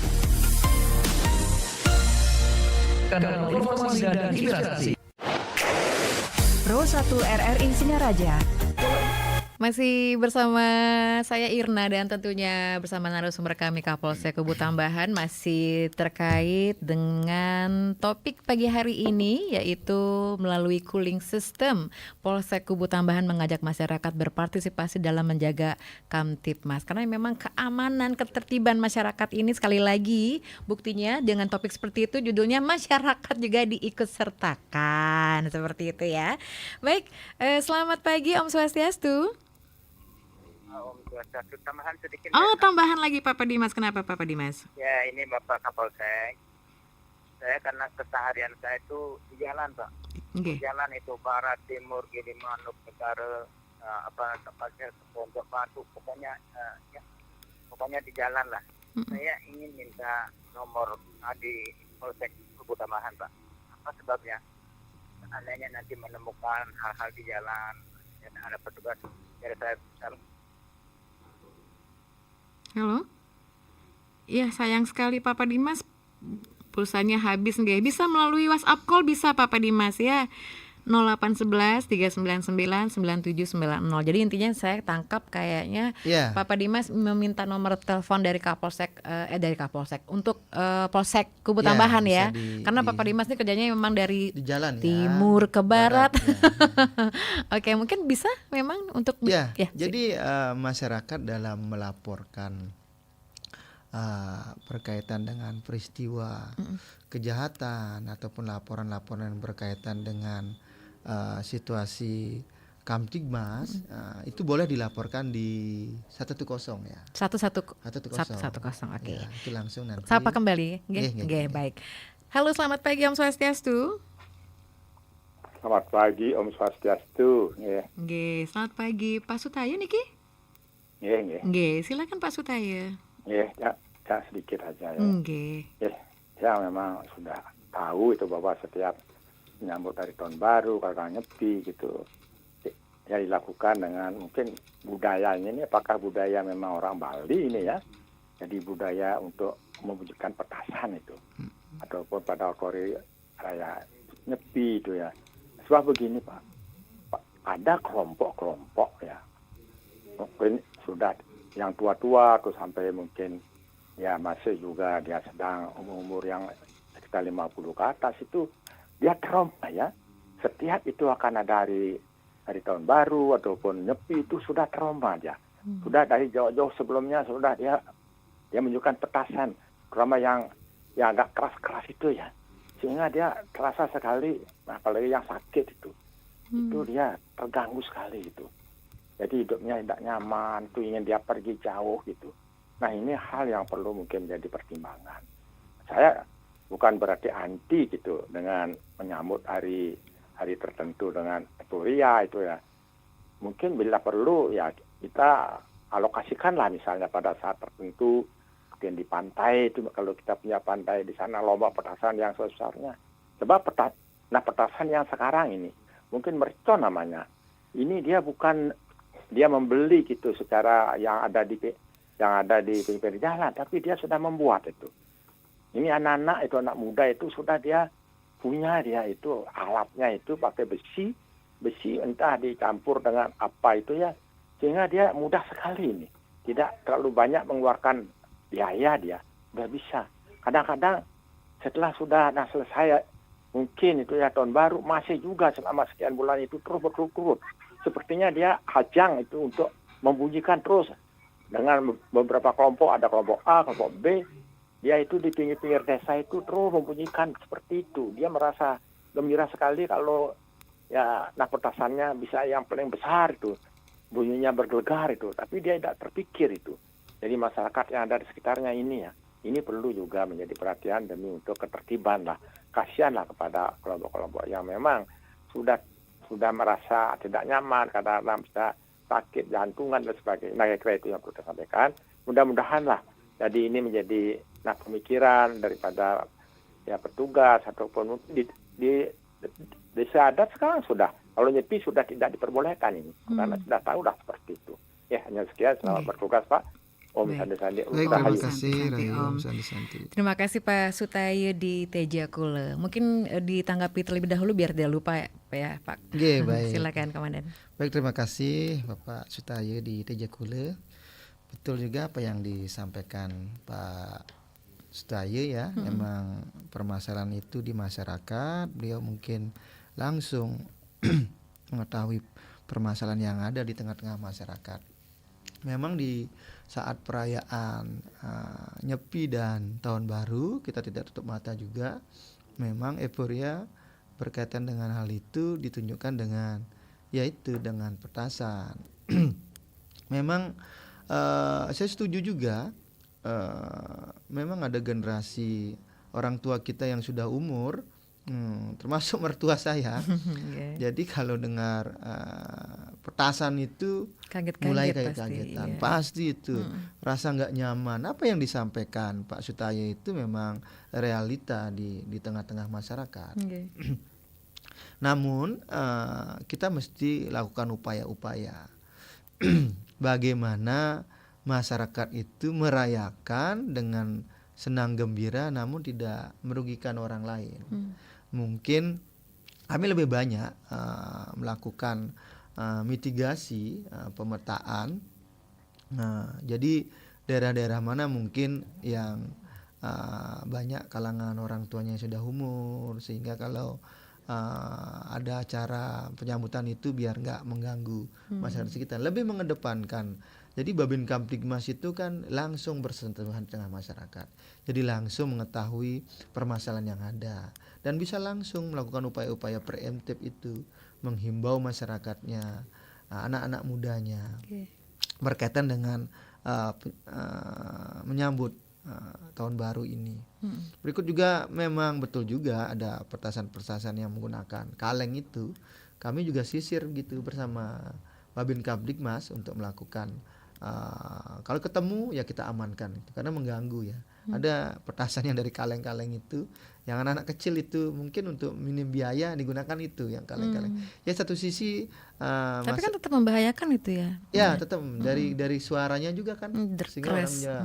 Kanal informasi dan inspirasi. Pro1 RRI Singaraja. Masih bersama saya Irna dan tentunya bersama narasumber kami Kapolsek Kubu Tambahan masih terkait dengan topik pagi hari ini yaitu melalui cooling system. Polsek Kubu Tambahan mengajak masyarakat berpartisipasi dalam menjaga Kamtibmas karena memang keamanan ketertiban masyarakat ini sekali lagi buktinya dengan topik seperti itu judulnya masyarakat juga diikutsertakan seperti itu ya. Baik, selamat pagi Om Swastiastu. Om Swastiastu, tambahan sedikit. Oh, tambahan lagi Papa Dimas. Kenapa Papa Dimas? Ya, ini Bapak Kapolsek. Saya karena keseharian saya itu di jalan, Pak. Di jalan itu barat, timur, kiri, manuk, negara, tempatnya Pondok Batu, pokoknya di jalan lah. Saya ingin minta nomor di Polsek Kubu Tambahan, Pak. Apa sebabnya? Seandainya nanti menemukan hal-hal di jalan, dan ada petugas dari saya. Halo? Iya, sayang sekali Papa Dimas pulsanya habis nggak? Bisa melalui WhatsApp call bisa Papa Dimas ya. 0811 399 9790. Jadi intinya saya tangkap kayaknya Papa Dimas meminta nomor telepon dari Kapolsek untuk Polsek Kubu Tambahan ya. Karena Papa Dimas ini kerjanya memang dari di jalan, timur ke barat. Oke, mungkin bisa memang untuk jadi masyarakat dalam melaporkan berkaitan dengan peristiwa kejahatan ataupun laporan-laporan berkaitan dengan situasi Kamtibmas itu boleh dilaporkan di 110 ya. 110 oke. Ya, itu langsung nanti. Sapa kembali. Nggih, baik. Halo, selamat pagi Om Swastiastu. Selamat pagi Om Swastiastu. Nggih, selamat pagi Pak Sutaya niki. Nggih, silakan Pak Sutaya. Ya sedikit aja ya. Nggih. Ya memang sudah tahu itu bahwa setiap menyambut hari tahun baru kadang nyepi gitu ya dilakukan dengan mungkin budayanya ini apakah budaya memang orang Bali ini ya, jadi budaya untuk mewujudkan petasan itu ataupun pada hari raya nyepi itu ya. Sebab begini Pak, ada kelompok-kelompok ya mungkin sudah yang tua-tua atau sampai mungkin ya masih juga dia sedang umur yang sekitar 50 ke atas itu dia trauma ya. Setiap itu akan ada hari tahun baru ataupun nyepi itu sudah trauma aja. Sudah dari jauh-jauh sebelumnya sudah dia menunjukkan petasan trauma yang agak keras-keras itu ya. Sehingga dia terasa sekali apalagi yang sakit itu dia terganggu sekali itu. Jadi hidupnya tidak nyaman, itu ingin dia pergi jauh gitu. Nah ini hal yang perlu mungkin menjadi pertimbangan. Saya bukan berarti anti gitu dengan menyambut hari tertentu dengan euforia itu ya. Mungkin bila perlu ya kita alokasikanlah misalnya pada saat tertentu mungkin di pantai itu kalau kita punya pantai di sana lomba petasan yang sebesarnya. Sebab petasan yang sekarang ini mungkin mercon namanya. Ini dia bukan dia membeli gitu secara yang ada di pinggir jalan, tapi dia sudah membuat itu. Ini anak-anak itu anak muda itu sudah dia punya dia itu alatnya itu pakai besi entah dicampur dengan apa itu ya, sehingga dia mudah sekali ini. Tidak terlalu banyak mengeluarkan biaya dia, udah bisa. Kadang-kadang setelah sudah selesai mungkin itu ya tahun baru masih juga selama sekian bulan itu terus berturut-turut. Sepertinya dia hajang itu untuk membunyikan terus dengan beberapa kelompok, ada kelompok A, kelompok B. Dia itu di pinggir-pinggir desa itu terus membunyikan seperti itu. Dia merasa gembira sekali kalau ya petasannya bisa yang paling besar itu. Bunyinya bergelegar itu. Tapi dia tidak terpikir itu. Jadi masyarakat yang ada di sekitarnya ini ya. Ini perlu juga menjadi perhatian demi untuk ketertiban lah. Kasihanlah kepada kelompok-kelompok yang memang sudah merasa tidak nyaman. Kadang-kadang bisa sakit jantungan dan sebagainya. Nah kira itu yang perlu saya sampaikan. Mudah-mudahan lah. Jadi ini menjadi pemikiran daripada ya petugas ataupun di desa adat sekarang sudah kalau nyepi sudah tidak diperbolehkan ini karena sudah tahu dah seperti itu. Ya, hanya sekian. Selamat bertugas, Pak. Om Baik. Sandi Baik, terima Rahayu. kasih Santi, Rahayu Om. Santi. Terima kasih Pak Sutayu di Tejakule. Mungkin ditanggapi terlebih dahulu biar dia lupa ya Pak. Oke, baik. Silakan Komandan. Baik, terima kasih Bapak Sutayu di Tejakule. Betul juga apa yang disampaikan Pak Sutayu ya. Memang permasalahan itu di masyarakat, beliau mungkin langsung mengetahui permasalahan yang ada di tengah-tengah masyarakat. Memang di saat perayaan Nyepi dan Tahun Baru, kita tidak tutup mata juga. Memang euforia berkaitan dengan hal itu ditunjukkan dengan yaitu dengan petasan. Memang saya setuju juga. Memang ada generasi orang tua kita yang sudah umur, termasuk mertua saya. Jadi kalau dengar petasan itu mulai kayak kagetan, pasti itu rasa nggak nyaman. Apa yang disampaikan Pak Sutayu itu memang realita di tengah-tengah masyarakat. Namun kita mesti lakukan upaya-upaya bagaimana masyarakat itu merayakan dengan senang gembira namun tidak merugikan orang lain. Mungkin kami lebih banyak melakukan mitigasi pemetaan. Jadi daerah-daerah mana mungkin yang banyak kalangan orang tuanya yang sudah umur, sehingga kalau ada acara penyambutan itu biar nggak mengganggu masyarakat sekitar, lebih mengedepankan. Jadi Babin Kamtibmas itu kan langsung bersentuhan di tengah masyarakat. Jadi langsung mengetahui permasalahan yang ada dan bisa langsung melakukan upaya-upaya preemptif itu, menghimbau masyarakatnya, anak-anak mudanya berkaitan dengan menyambut tahun baru ini. Berikut juga memang betul juga ada petasan-petasan yang menggunakan kaleng itu. Kami juga sisir gitu bersama Babin Kamtibmas untuk melakukan kalau ketemu ya kita amankan itu, karena mengganggu ya. Ada petasan yang dari kaleng-kaleng itu, yang anak-anak kecil itu mungkin untuk minim biaya digunakan itu yang kaleng-kaleng. Ya satu sisi tapi kan tetap membahayakan itu ya. Ya tetap dari suaranya juga kan sehingga orangnya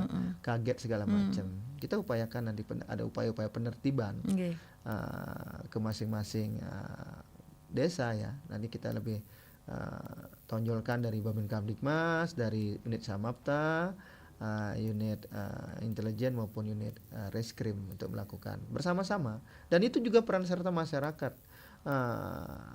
kaget segala macam. Kita upayakan nanti ada upaya-upaya penertiban ke masing-masing desa ya. Nanti kita lebih tonjolkan dari Babin Kamtibmas, dari unit Samapta, unit intelijen maupun unit reskrim untuk melakukan bersama-sama. Dan itu juga peran serta masyarakat.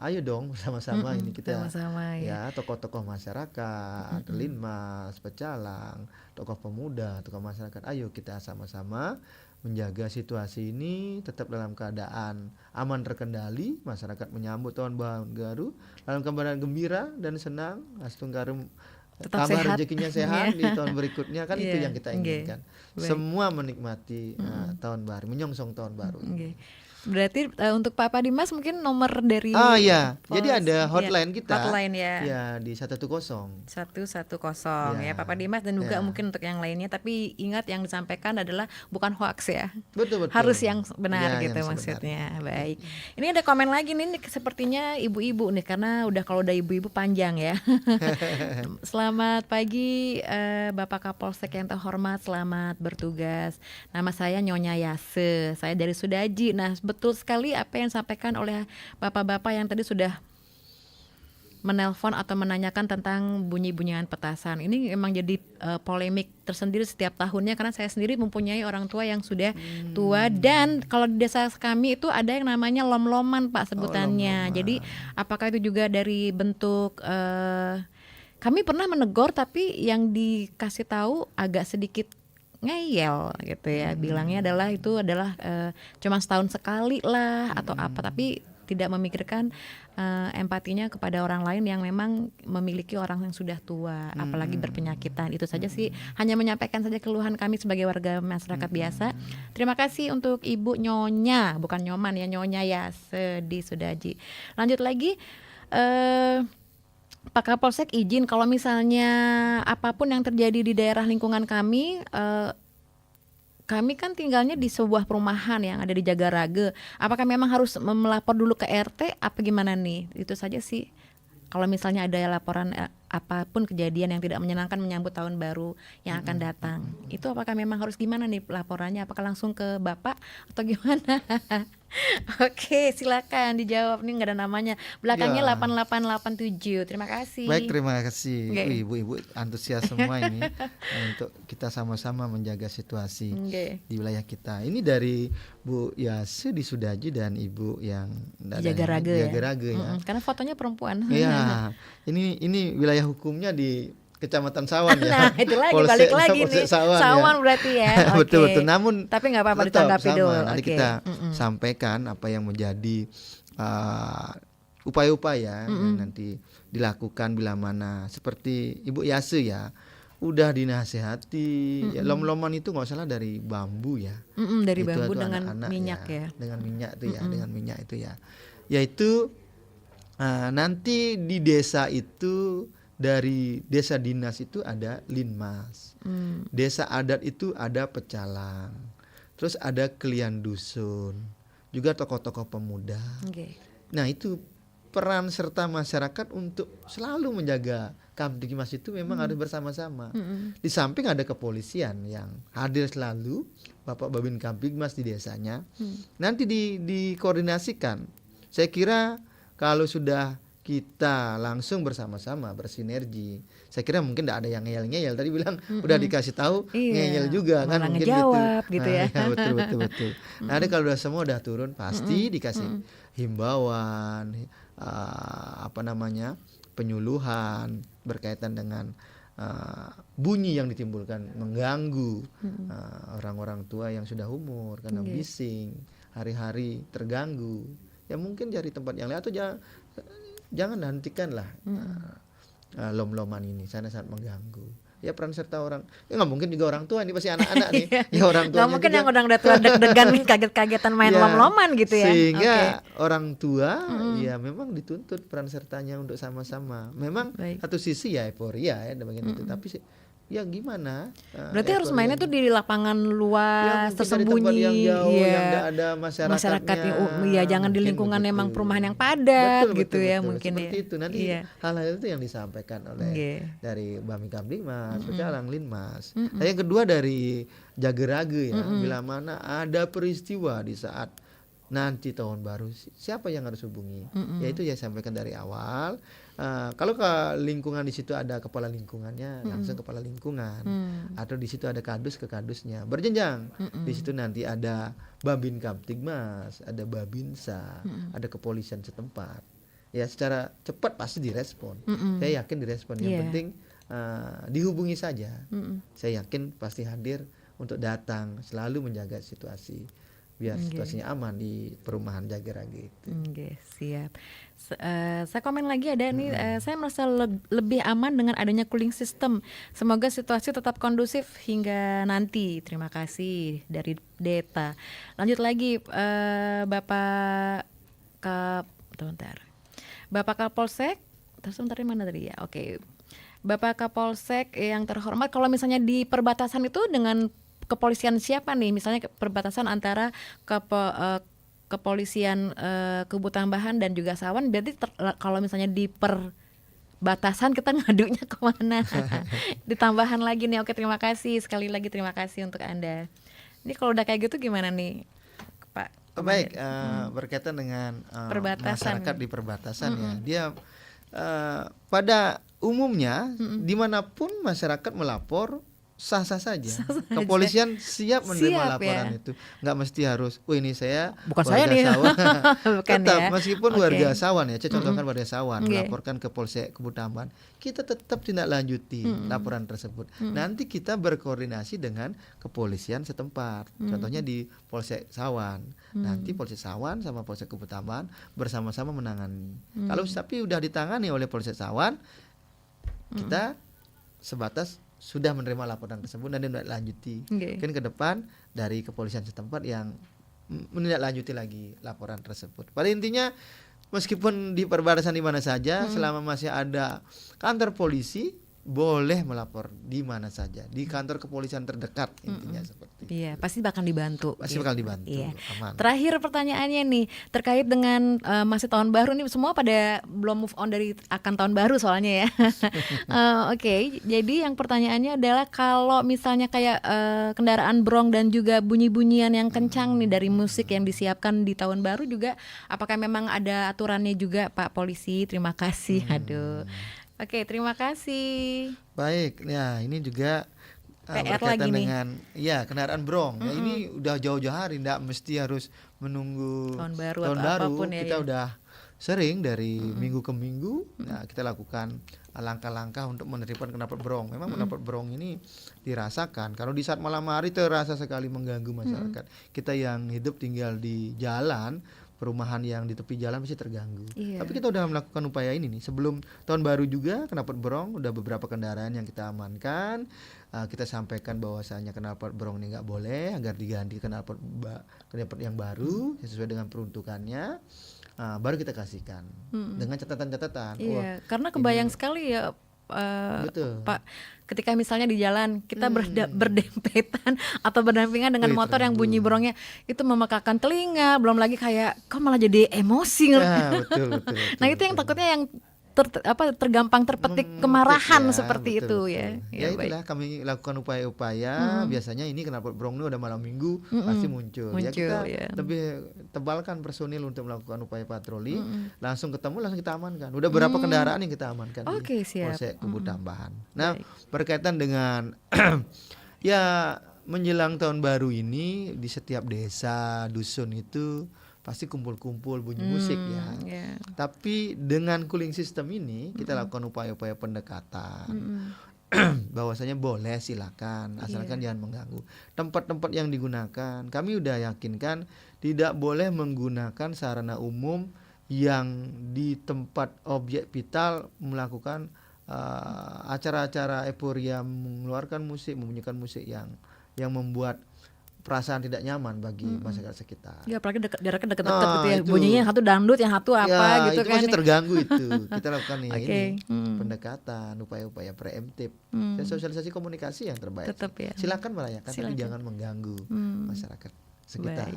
Ayo dong bersama-sama ini kita sama-sama, ya tokoh-tokoh masyarakat, linmas, pecalang, tokoh pemuda, tokoh masyarakat. Ayo kita sama-sama menjaga situasi ini tetap dalam keadaan aman terkendali, masyarakat menyambut tahun baru dalam keadaan gembira dan senang, astungkarum tetap kabar sehat. rezekinya sehat di tahun berikutnya kan itu yang kita inginkan. Semua menikmati tahun baru, menyongsong tahun baru ini. Berarti untuk Pak Padimas mungkin nomor dari ya. Jadi ada hotline kita. Hotline ya. Ya di 110. 110 ya Pak Padimas dan juga mungkin untuk yang lainnya, tapi ingat yang disampaikan adalah bukan hoax ya. Betul. Harus yang benar gitu yang maksudnya. Baik. Ini ada komen lagi nih sepertinya ibu-ibu nih, karena kalau udah ibu-ibu panjang ya. Selamat pagi Bapak Kapolsek yang terhormat, selamat bertugas. Nama saya Nyonya Yase, saya dari Sudaji. Nah, betul sekali apa yang disampaikan oleh bapak-bapak yang tadi sudah menelpon atau menanyakan tentang bunyi-bunyian petasan. Ini memang jadi polemik tersendiri setiap tahunnya, karena saya sendiri mempunyai orang tua yang sudah tua, dan kalau di desa kami itu ada yang namanya lom-loman Pak sebutannya. Jadi apakah itu juga dari bentuk kami pernah menegur, tapi yang dikasih tahu agak sedikit ngeyel gitu ya, bilangnya itu adalah cuma setahun sekali lah atau apa, tapi tidak memikirkan empatinya kepada orang lain yang memang memiliki orang yang sudah tua, apalagi berpenyakitan. Itu saja sih, hanya menyampaikan saja keluhan kami sebagai warga masyarakat biasa. Terima kasih untuk Ibu Nyonya, bukan Nyoman ya, Nyonya Yase di Sudaji. Lanjut lagi, Pak Kapolsek izin kalau misalnya apapun yang terjadi di daerah lingkungan kami, kami kan tinggalnya di sebuah perumahan yang ada di Jagaraga. Apakah memang harus melapor dulu ke RT apa gimana nih? Itu saja sih. Kalau misalnya ada laporan apapun kejadian yang tidak menyenangkan menyambut tahun baru yang akan datang. Itu apakah memang harus gimana nih laporannya? Apakah langsung ke Bapak atau gimana? Oke, silakan dijawab. Nih nggak ada namanya. Belakangnya Ya. 8887. Terima kasih. Baik, terima kasih. Oke. Wih, ibu-ibu antusias semua ini untuk kita sama-sama menjaga situasi Oke. di wilayah kita. Ini dari Bu Yasu di Sudaji dan Ibu yang Jagaraga ya. Jagaraga ya. Karena fotonya perempuan. Iya. Ini wilayah hukumnya di Kecamatan Sawan ya. Nah, itu lagi balik lagi nih. Sawan berarti ya. Oke. Betul. Namun tapi nggak apa-apa tetap ditanggapi sama. dulu. Nanti Oke. kita sampaikan apa yang menjadi upaya-upaya yang nanti dilakukan bila mana seperti Ibu Yase ya. Udah dinasehati, ya, lom-loman itu nggak salah dari bambu ya. Dari Itu bambu tuh dengan anak-anak minyak ya. Dengan minyak itu ya, dengan minyak itu ya. Yaitu nanti di desa itu dari desa dinas itu ada linmas, desa adat itu ada pecalang, terus ada kelian dusun, juga tokoh-tokoh pemuda. Oke. Nah itu peran serta masyarakat untuk selalu menjaga Kamtibmas itu memang harus bersama-sama. Di samping ada kepolisian yang hadir selalu, Bapak Babin Kamtibmas di desanya. Nanti dikoordinasikan. Saya kira kalau sudah kita langsung bersama-sama bersinergi, saya kira mungkin tidak ada yang ngeyel-ngeyel. Tadi bilang udah dikasih tahu ngeyel juga kan, malah mungkin ngejawab gitu ya. Ya, betul. Nanti kalau semua udah turun pasti dikasih himbauan, penyuluhan berkaitan dengan bunyi yang ditimbulkan mengganggu orang-orang tua yang sudah umur karena bising, hari-hari terganggu. Ya mungkin cari tempat yang lain atau jangan hentikanlah lom-loman ini, sangat mengganggu. Ya peran serta orang, ya nggak mungkin juga orang tua, ini pasti anak-anak nih. Ya orang tua. Nggak mungkin yang udah tua deg-degan kaget-kagetan main lom-loman gitu ya. Sehingga orang tua ya memang dituntut peran sertanya untuk sama-sama. Memang satu sisi ya euforia ya bagian itu, tapi ya gimana? Berarti harus mainnya tuh di lapangan luas, tersembunyi, yang jauh, yang nggak ada masyarakatnya. Ya jangan di lingkungan memang perumahan yang padat gitu ya mungkin seperti ya. itu. Nanti hal-hal itu yang disampaikan oleh dari Bami Kamtibmas, Pecalang, Linmas. Nah, yang kedua dari Jagaraga ya, bila mana ada peristiwa di saat nanti tahun baru, siapa yang harus hubungi? Yaitu ya sampaikan dari awal. Kalau ke lingkungan di situ ada kepala lingkungannya, langsung kepala lingkungan. Atau di situ ada kadus ke kadusnya, berjenjang. Di situ nanti ada Babin Kamtibmas, ada Babinsa, ada kepolisian setempat. Ya secara cepat pasti direspon. Saya yakin direspon. Yang penting dihubungi saja. Saya yakin pasti hadir untuk datang, selalu menjaga situasi biar situasinya aman di perumahan Jagaraga itu. Siap. Saya komen lagi ada nih, saya merasa lebih aman dengan adanya cooling system. Semoga situasi tetap kondusif hingga nanti. Terima kasih dari Deta. Lanjut lagi, Bapak Bapak Kapolsek. Terus sebentar mana tadi ya? Oke. Bapak Kapolsek yang terhormat, kalau misalnya di perbatasan itu dengan kepolisian siapa nih? Misalnya perbatasan antara kepolisian Kubu Tambahan dan juga Sawan, berarti kalau misalnya di perbatasan kita ngadunya kemana? Ditambahan lagi nih. Oke, terima kasih sekali lagi, terima kasih untuk Anda. Ini kalau udah kayak gitu gimana nih, Pak? Baik, berkaitan dengan masyarakat di perbatasan ya, dia pada umumnya dimanapun masyarakat melapor sah-sah saja. Kepolisian siap menerima laporan itu. Nggak mesti harus, ini saya bukan warga saya nih. Sawan. Bukan tetap, ya. meskipun warga Sawan ya, saya contohkan warga Sawan melaporkan ke Polsek Kubu Tambahan, kita tetap tindak lanjuti laporan tersebut. Nanti kita berkoordinasi dengan kepolisian setempat. Contohnya di Polsek Sawan. Nanti Polsek Sawan sama Polsek Kubu Tambahan bersama-sama menangani. Kalau tapi udah ditangani oleh Polsek Sawan, kita sebatas sudah menerima laporan tersebut dan ditindaklanjuti. Mungkin ke depan dari kepolisian setempat yang menindaklanjuti lagi laporan tersebut. Pada intinya meskipun di perbatasan di mana saja, selama masih ada kantor polisi boleh melapor di mana saja, di kantor kepolisian terdekat intinya seperti itu. Iya, pasti bakal dibantu. Pasti bakal dibantu, Iya. aman. Terakhir pertanyaannya nih terkait dengan masih tahun baru nih, semua pada belum move on dari akan tahun baru soalnya ya. Oke, jadi yang pertanyaannya adalah kalau misalnya kayak kendaraan brong dan juga bunyi-bunyian yang kencang nih dari musik yang disiapkan di tahun baru juga, apakah memang ada aturannya juga Pak Polisi? Terima kasih. Aduh. Oke, terima kasih. Baik, ya ini juga PR berkaitan lagi nih. dengan ya kendaraan brong. Ya, ini udah jauh-jauh hari, tidak mesti harus menunggu Tahun baru atau apapun ya, Kita ya. udah sering dari minggu ke minggu, nah, kita lakukan langkah-langkah untuk menertibkan knalpot brong. Memang knalpot brong ini dirasakan. Kalau di saat malam hari terasa sekali mengganggu masyarakat. Kita yang hidup tinggal di jalan, perumahan yang di tepi jalan masih terganggu. Iya. Tapi kita udah melakukan upaya ini nih. Sebelum tahun baru juga knalpot brong udah beberapa kendaraan yang kita amankan. Kita sampaikan bahwasanya knalpot brong ini nggak boleh, agar diganti knalpot yang baru sesuai dengan peruntukannya. Baru kita kasihkan dengan catatan-catatan. Iya, karena kebayang sekali ya Betul. Pak, ketika misalnya di jalan kita berdempetan atau berdampingan dengan motor yang bunyi brongnya itu memekakan telinga, belum lagi kayak kok malah jadi emosi. Betul. Nah itu yang takutnya yang tergampang terpetik kemarahan seperti itu ya. Ya itulah kami lakukan upaya-upaya. Biasanya ini knalpot brong ini udah malam minggu pasti muncul. Ya kita lebih tebalkan personil untuk melakukan upaya patroli. Langsung ketemu, langsung kita amankan. Udah berapa kendaraan yang kita amankan di Polsek Kubu Tambahan. Nah, berkaitan dengan ya menjelang tahun baru ini di setiap desa, dusun itu pasti kumpul-kumpul bunyi musik ya. Tapi dengan cooling system ini kita lakukan upaya-upaya pendekatan. Bahwasanya boleh, silakan, asalkan jangan mengganggu. Tempat-tempat yang digunakan, kami udah yakinkan tidak boleh menggunakan sarana umum yang di tempat objek vital melakukan acara-acara euforia, mengeluarkan musik, membunyikan musik yang membuat perasaan tidak nyaman bagi masyarakat sekitar. Ya apalagi jaraknya dekat-dekat gitu ya. Bunyinya yang satu dangdut, yang satu apa gitu itu kan. masih terganggu itu. Kita lakukan ini pendekatan, upaya-upaya preemptif, dan sosialisasi komunikasi yang terbaik. Tetap ya. Silakan merayakan, tapi jangan mengganggu masyarakat sekitar.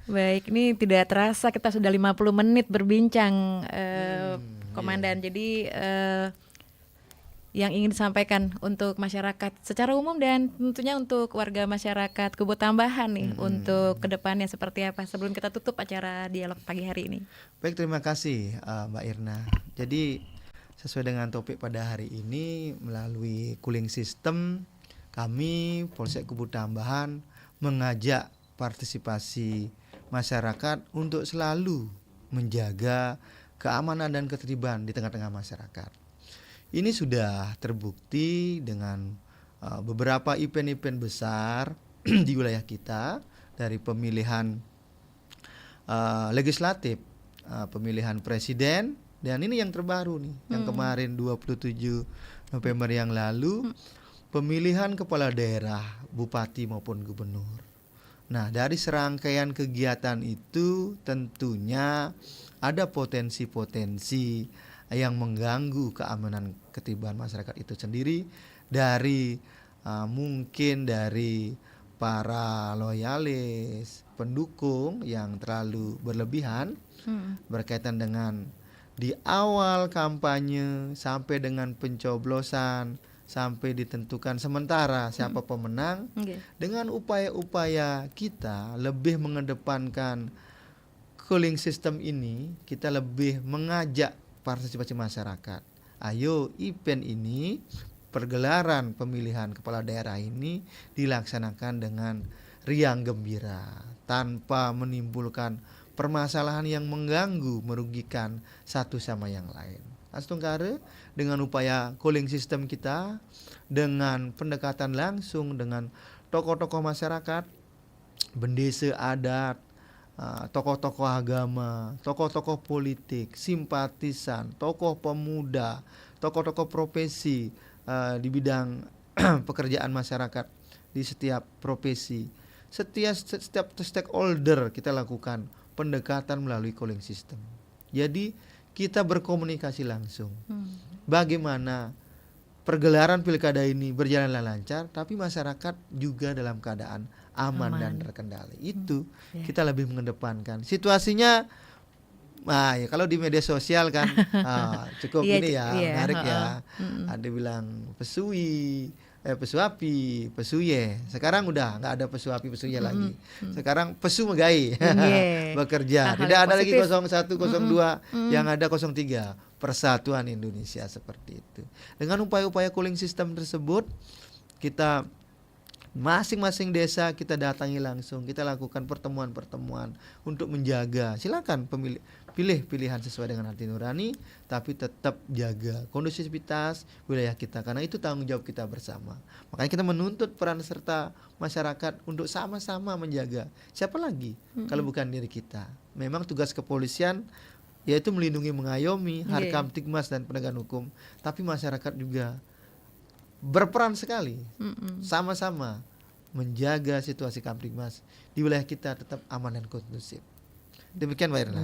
Baik, ini tidak terasa kita sudah 50 menit berbincang, Komandan. Jadi yang ingin disampaikan untuk masyarakat secara umum dan tentunya untuk warga masyarakat Kubu Tambahan nih untuk kedepannya seperti apa sebelum kita tutup acara dialog pagi hari ini. Baik, terima kasih Mbak Irna. Jadi sesuai dengan topik pada hari ini, melalui cooling system kami Polsek Kubu Tambahan mengajak partisipasi masyarakat untuk selalu menjaga keamanan dan ketertiban di tengah-tengah masyarakat. Ini sudah terbukti dengan beberapa event-event besar di wilayah kita, dari pemilihan legislatif, pemilihan presiden, dan ini yang terbaru nih, yang kemarin 27 November yang lalu, pemilihan kepala daerah, bupati maupun gubernur. Nah, dari serangkaian kegiatan itu tentunya ada potensi-potensi yang mengganggu keamanan ketertiban masyarakat itu sendiri, dari mungkin dari para loyalis, pendukung yang terlalu berlebihan berkaitan dengan di awal kampanye sampai dengan pencoblosan, sampai ditentukan sementara siapa pemenang. Dengan upaya-upaya kita lebih mengedepankan cooling system ini, kita lebih mengajak partisipasi masyarakat. Ayo, event ini, pergelaran pemilihan kepala daerah ini dilaksanakan dengan riang gembira, tanpa menimbulkan permasalahan yang mengganggu, merugikan satu sama yang lain. Astungkare, dengan upaya cooling system kita, dengan pendekatan langsung dengan tokoh-tokoh masyarakat, bendesa adat, tokoh-tokoh agama, tokoh-tokoh politik, simpatisan, tokoh pemuda, tokoh-tokoh profesi di bidang pekerjaan masyarakat di setiap profesi. Setiap stakeholder kita lakukan pendekatan melalui cooling system. Jadi kita berkomunikasi langsung. Bagaimana pergelaran pilkada ini berjalan lancar, tapi masyarakat juga dalam keadaan aman dan terkendali. Itu kita lebih mengedepankan. Situasinya, ya kalau di media sosial kan cukup ini ya, menarik ya. Ada bilang pesuapi, pesuye. Sekarang udah nggak ada pesuapi, pesuye lagi. Sekarang pesu megai bekerja. Tidak ada lagi 01, 02, yang ada 03. Persatuan Indonesia seperti itu. Dengan upaya-upaya cooling system tersebut, kita masing-masing desa kita datangi langsung, kita lakukan pertemuan-pertemuan untuk menjaga. Silakan pilih pilihan sesuai dengan hati nurani, tapi tetap jaga kondusivitas wilayah kita, karena itu tanggung jawab kita bersama. Makanya kita menuntut peran serta masyarakat untuk sama-sama menjaga. Siapa lagi kalau bukan diri kita? Memang tugas kepolisian yaitu melindungi, mengayomi, Harkam, Tikmas dan penegak hukum, tapi masyarakat juga berperan sekali, sama-sama menjaga situasi Kamtibmas di wilayah kita tetap aman dan kondusif. Demikian Mbak Irna.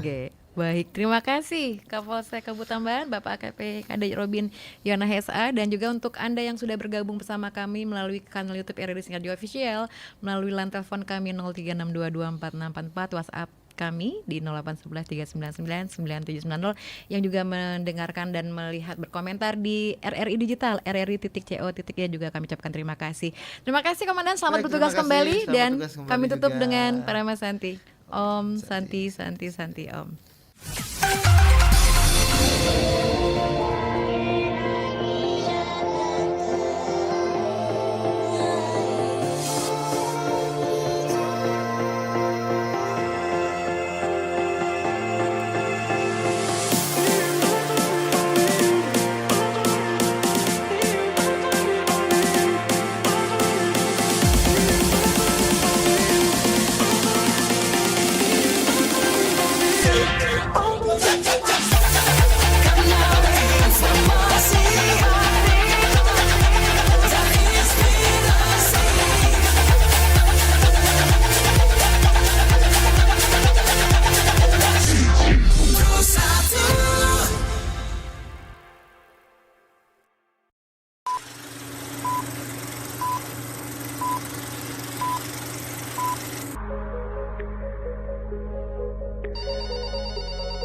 Baik, terima kasih Kapolsek Kabut Tambahan Bapak AKP Kadej Robin Yona SA, dan juga untuk Anda yang sudah bergabung bersama kami melalui kanal YouTube RRI Singarjo Official, melalui line telepon kami 0362246644, WhatsApp kami di 081139999790, yang juga mendengarkan dan melihat berkomentar di RRI Digital, rri.co.id juga kami ucapkan terima kasih. Terima kasih Komandan, selamat bertugas kembali, dan kami tutup juga dengan Parama Santi. Om Santi Santi Santi Om.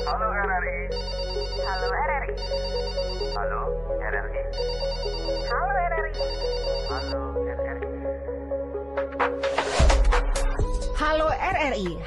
Halo RRI. Halo RRI. Halo RRI. Halo RRI. Halo RRI. Halo RRI.